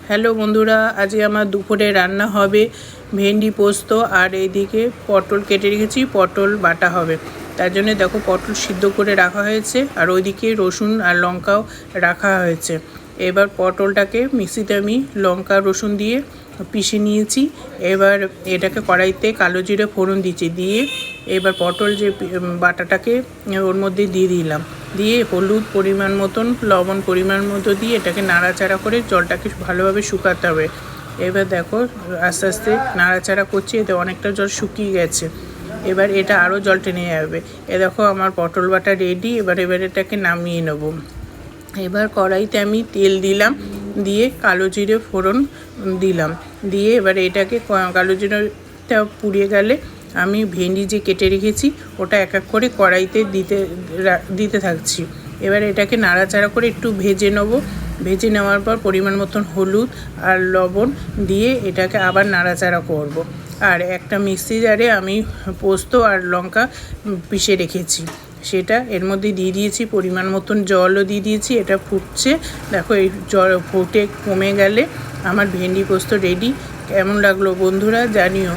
Hello বন্ধুরা, আজকে আমার দুপুরে রান্না হবে ভেন্ডি পোস্ত। আর এইদিকে পটল কেটে রেখেছি, পটল বাটা হবে। তার জন্য দেখো পটল সিদ্ধ করে রাখা হয়েছে, আর ওইদিকে রসুন আর লঙ্কাও রাখা হয়েছে। এবার পটলটাকে মিক্সিতে আমি লঙ্কা রসুন দিয়ে পিষে নিয়েছি। এবার এটাকে কড়াইতে কালো জিরে ফোড়ন দিচ্ছি, দিয়ে এবার পটল যে বাটাটাকে ওর মধ্যে দিয়ে দিলাম, দিয়ে হলুদ পরিমাণ মতন, লবণ পরিমাণ মতো দিয়ে এটাকে নাড়াচাড়া করে জলটাকে ভালোভাবে শুকাতে হবে। এবার দেখো আস্তে আস্তে নাড়াচাড়া করছি, এতে অনেকটা জল শুকিয়ে গেছে। এবার এটা আরও জল টেনে যাবে। দেখো আমার পটল বাটা রেডি। এবার এটাকে নামিয়ে নেব। এবার কড়াইতে আমি তেল দিলাম, দিয়ে কালো জিরে ফোড়ন দিলাম, দিয়ে এবার এটাকে কালো জিরেটা পুড়িয়ে গেলে আমি ভেন্ডি যে কেটে রেখেছি ওটা এক এক করে কড়াইতে দিতে থাকছি। এবার এটাকে নাড়াচাড়া করে একটু ভেজে নেব। ভেজে নেওয়ার পর পরিমাণ মতন হলুদ আর লবণ দিয়ে এটাকে আবার নাড়াচাড়া করব। আর একটা মিক্সি জারে আমি পোস্ত আর লঙ্কা পিষে রেখেছি, সেটা এর মধ্যে দিয়ে দিয়েছি। পরিমাণ মতন জলও দিয়ে দিয়েছি। এটা ফুটছে, দেখো এই জল ফুটে কমে গেলে আমার ভেন্ডি পোস্ত রেডি। কেমন লাগলো বন্ধুরা জানিও।